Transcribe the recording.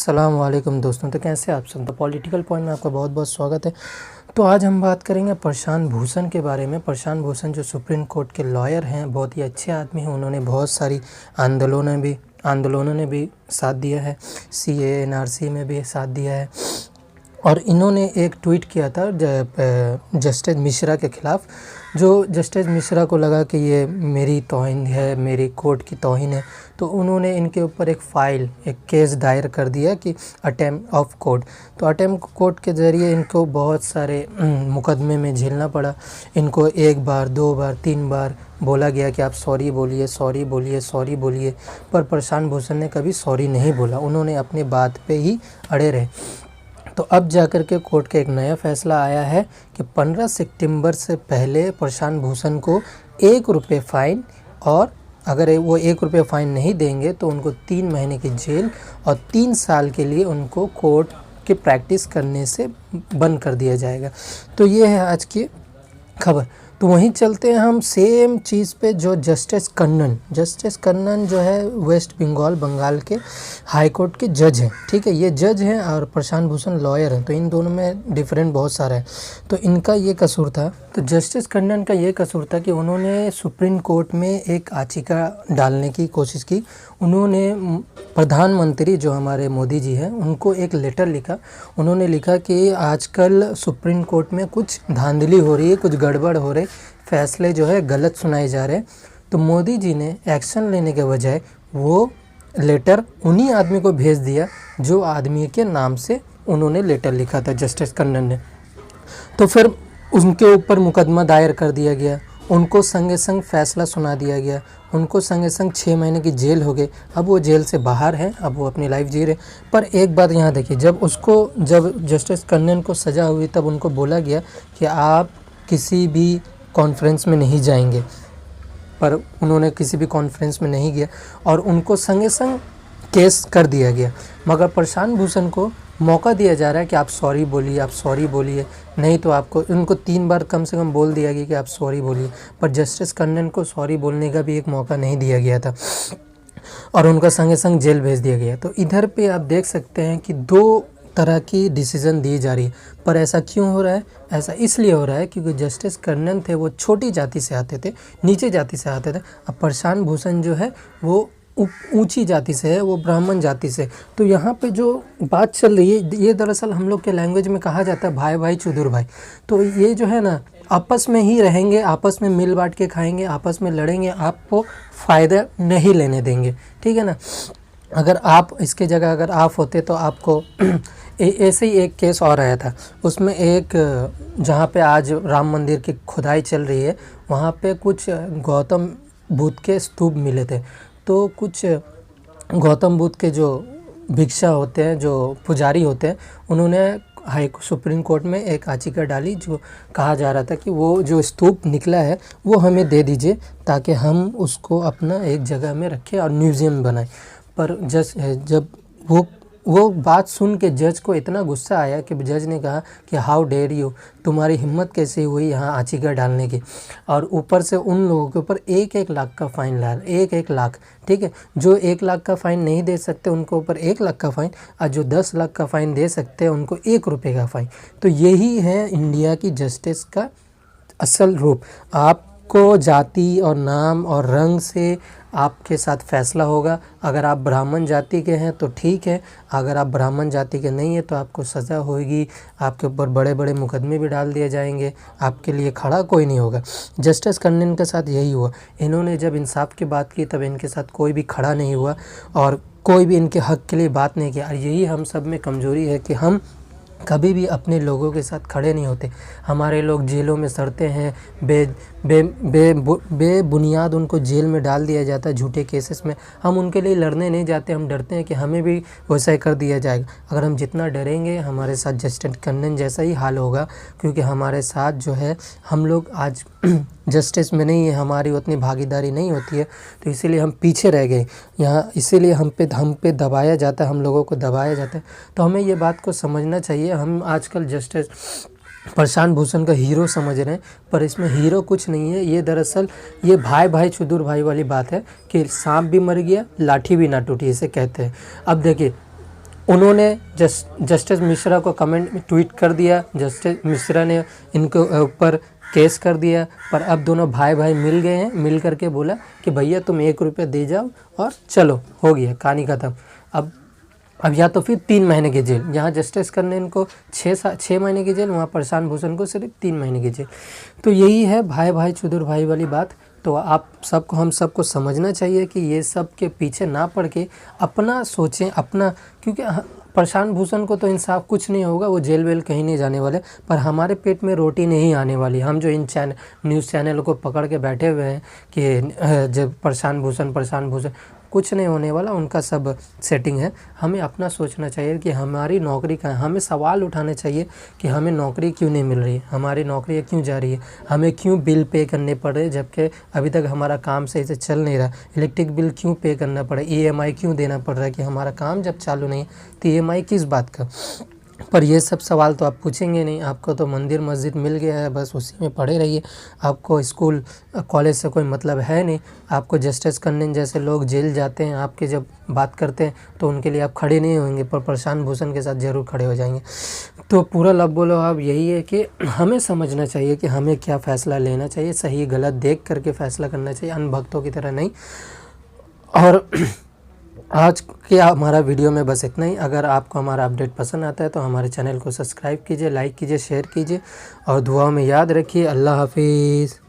अस्सलाम वालेकुम दोस्तों। तो कैसे आप सब। तो पॉलिटिकल पॉइंट में आपका बहुत बहुत स्वागत है। तो आज हम बात करेंगे प्रशांत भूषण के बारे में। प्रशांत भूषण जो सुप्रीम कोर्ट के लॉयर हैं, बहुत ही अच्छे आदमी हैं। उन्होंने बहुत सारी आंदोलनों ने भी साथ दिया है, CAA NRC में भी साथ दिया है। और इन्होंने एक ट्वीट किया था जस्टिस मिश्रा के ख़िलाफ़। जो जस्टिस मिश्रा को लगा कि ये मेरी तौहीन है, मेरी कोर्ट की तौहीन है, तो उन्होंने इनके ऊपर एक केस दायर कर दिया कि अटेम्प्ट ऑफ कोर्ट। तो अटेम्प्ट कोर्ट के ज़रिए इनको बहुत सारे मुकदमे में झेलना पड़ा। इनको 1 बार 2 बार 3 बार बोला गया कि आप सॉरी बोलिए, सॉरी बोलिए, सॉरी बोलिए, पर प्रशांत भूषण ने कभी सॉरी नहीं बोला। उन्होंने अपनी बात पे ही अड़े रहे। तो अब जाकर के कोर्ट का एक नया फैसला आया है कि 15 सितंबर से पहले प्रशांत भूषण को 1 रुपये फ़ाइन, और अगर वो 1 रुपये फ़ाइन नहीं देंगे तो उनको 3 महीने की जेल और 3 साल के लिए उनको कोर्ट की प्रैक्टिस करने से बंद कर दिया जाएगा। तो ये है आज की खबर। तो वहीं चलते हैं हम सेम चीज़ पे। जो जस्टिस कन्नन जो है वेस्ट बंगाल के हाई कोर्ट के जज हैं, ठीक है। ये जज हैं और प्रशांत भूषण लॉयर हैं, तो इन दोनों में डिफरेंट बहुत सारा है। तो इनका ये कसूर था, तो जस्टिस कन्नन का ये कसूर था कि उन्होंने सुप्रीम कोर्ट में एक याचिका डालने की कोशिश की। उन्होंने प्रधानमंत्री जो हमारे मोदी जी हैं उनको एक लेटर लिखा। उन्होंने लिखा कि आजकल सुप्रीम कोर्ट में कुछ धांधली हो रही है, कुछ गड़बड़ हो रही, फैसले जो है गलत सुनाए जा रहे हैं। तो मोदी जी ने एक्शन लेने के बजाय वो लेटर उन्हीं आदमी को भेज दिया जो आदमी के नाम से उन्होंने लेटर लिखा था, जस्टिस कन्नन ने। तो फिर उनके ऊपर मुकदमा दायर कर दिया गया, उनको संगे संग फैसला सुना दिया गया, उनको संगे संग 6 महीने की जेल हो गई। अब वो जेल से बाहर हैं, अब वो अपनी लाइफ जी रहे। पर एक बात यहाँ देखिए, जब जस्टिस कन्नन को सज़ा हुई तब उनको बोला गया कि आप किसी भी कॉन्फ्रेंस में नहीं जाएंगे, पर उन्होंने किसी भी कॉन्फ्रेंस में नहीं गया और उनको संगे संग केस कर दिया गया। मगर प्रशांत भूषण को मौका दिया जा रहा है कि आप सॉरी बोलिए, आप सॉरी बोलिए, नहीं तो उनको 3 बार कम से कम बोल दिया गया कि आप सॉरी बोलिए। पर जस्टिस कन्नन को सॉरी बोलने का भी एक मौका नहीं दिया गया था और उनका संगे संग जेल भेज दिया गया। तो इधर पे आप देख सकते हैं कि 2 तरह की डिसीज़न दी जा रही है। पर ऐसा क्यों हो रहा है? ऐसा इसलिए हो रहा है क्योंकि जस्टिस कन्नन थे वो छोटी जाति से आते थे, नीचे जाति से आते थे। अब प्रशांत भूषण जो है वो ऊंची जाति से है, वो ब्राह्मण जाति से। तो यहाँ पे जो बात चल रही है, ये दरअसल हम लोग के लैंग्वेज में कहा जाता है भाई भाई चुदुर भाई। तो ये जो है ना, आपस में ही रहेंगे, आपस में मिल बांट के खाएंगे, आपस में लड़ेंगे, आपको फ़ायदा नहीं लेने देंगे, ठीक है ना। अगर आप इसके जगह अगर आप होते तो आपको ऐसे ही एक केस और आया था। उसमें एक जहाँ पे आज राम मंदिर की खुदाई चल रही है, वहाँ पे कुछ गौतम बुद्ध के स्तूप मिले थे। तो कुछ गौतम बुद्ध के जो भिक्षा होते हैं, जो पुजारी होते हैं, उन्होंने सुप्रीम कोर्ट में एक याचिका डाली, जो कहा जा रहा था कि वो जो स्तूप निकला है वो हमें दे दीजिए ताकि हम उसको अपना एक जगह में रखें और म्यूज़ियम बनाएं। पर जब वो बात सुन के जज को इतना गुस्सा आया कि जज ने कहा कि हाउ डेयर यू, तुम्हारी हिम्मत कैसे हुई यहाँ याचिका डालने की। और ऊपर से उन लोगों के ऊपर 1-1 लाख का फ़ाइन लाया, 1-1 लाख, ठीक है। जो 1 लाख का फ़ाइन नहीं दे सकते उनको ऊपर 1 लाख का फ़ाइन, और जो 10 लाख का फ़ाइन दे सकते हैं उनको 1 रुपये का फ़ाइन। तो यही है इंडिया की जस्टिस का असल रूप। आपको जाति और नाम और रंग से आपके साथ फैसला होगा। अगर आप ब्राह्मण जाति के हैं तो ठीक है, अगर आप ब्राह्मण जाति के नहीं है तो आपको सज़ा होगी, आपके ऊपर बड़े बड़े मुकदमे भी डाल दिए जाएंगे, आपके लिए खड़ा कोई नहीं होगा। जस्टिस कन्नन के साथ यही हुआ। इन्होंने जब इंसाफ की बात की तब इनके साथ कोई भी खड़ा नहीं हुआ और कोई भी इनके हक़ के लिए बात नहीं किया। और यही हम सब में कमज़ोरी है कि हम कभी भी अपने लोगों के साथ खड़े नहीं होते। हमारे लोग जेलों में सड़ते हैं, बेबुनियाद उनको जेल में डाल दिया जाता है झूठे केसेस में। हम उनके लिए लड़ने नहीं जाते, हम डरते हैं कि हमें भी वैसा ही कर दिया जाएगा। अगर हम जितना डरेंगे हमारे साथ जस्टिस कन्नन जैसा ही हाल होगा, क्योंकि हमारे साथ जो है हम लोग आज जस्टिस में नहीं है, हमारी उतनी भागीदारी नहीं होती है, तो इसीलिए हम पीछे रह गए यहाँ। इसीलिए हम पे दबाया जाता है, हम लोगों को दबाया जाता है। तो हमें ये बात को समझना चाहिए। हम आजकल जस्टिस प्रशांत भूषण का हीरो समझ रहे हैं, पर इसमें हीरो कुछ नहीं है। ये दरअसल ये भाई भाई चुदुर भाई वाली बात है कि सांप भी मर गया लाठी भी ना टूटी, इसे कहते हैं। अब देखिए, उन्होंने जस्टिस मिश्रा को कमेंट में ट्वीट कर दिया, जस्टिस मिश्रा ने इनके ऊपर केस कर दिया, पर अब दोनों भाई भाई मिल गए हैं, मिल करके बोला कि भैया तुम 1 रुपया दे जाओ और चलो, हो गया, कहानी ख़त्म। अब या तो फिर 3 महीने की जेल, जहाँ जस्टिस करने इनको 6 महीने की जेल, वहाँ प्रशांत भूषण को सिर्फ 3 महीने की जेल। तो यही है भाई भाई चुदुर भाई वाली बात। तो आप सबको, हम सबको समझना चाहिए कि ये सब के पीछे ना पड़ के अपना सोचें, अपना, क्योंकि प्रशांत भूषण को तो इंसाफ कुछ नहीं होगा, वो जेल वेल कहीं नहीं जाने वाले, पर हमारे पेट में रोटी नहीं आने वाली। हम जो इन न्यूज़ चैनल को पकड़ के बैठे हुए हैं कि जब प्रशांत भूषण कुछ नहीं होने वाला, उनका सब सेटिंग है। हमें अपना सोचना चाहिए कि हमारी नौकरी कहाँ है। हमें सवाल उठाने चाहिए कि हमें नौकरी क्यों नहीं मिल रही है, हमारी नौकरी क्यों जा रही है, हमें क्यों बिल पे करने पड़ रहे, जबकि अभी तक हमारा काम सही से चल नहीं रहा। इलेक्ट्रिक बिल क्यों पे करना पड़ा, EMI क्यों देना पड़ रहा है, कि हमारा काम जब चालू नहीं तो EMI किस बात का। पर ये सब सवाल तो आप पूछेंगे नहीं, आपको तो मंदिर मस्जिद मिल गया है, बस उसी में पड़े रहिए। आपको स्कूल कॉलेज से कोई मतलब है नहीं। आपको जस्टिस करने जैसे लोग जेल जाते हैं, आपके जब बात करते हैं तो उनके लिए आप खड़े नहीं होंगे, पर प्रशांत भूषण के साथ ज़रूर खड़े हो जाएंगे। तो पूरा लब बोलो अब यही है कि हमें समझना चाहिए कि हमें क्या फ़ैसला लेना चाहिए, सही गलत देख करके फ़ैसला करना चाहिए, अनभक्तों की तरह नहीं। और आज के हमारा वीडियो में बस इतना ही। अगर आपको हमारा अपडेट पसंद आता है तो हमारे चैनल को सब्सक्राइब कीजिए, लाइक कीजिए, शेयर कीजिए और दुआओं में याद रखिए। अल्लाह हाफिज़।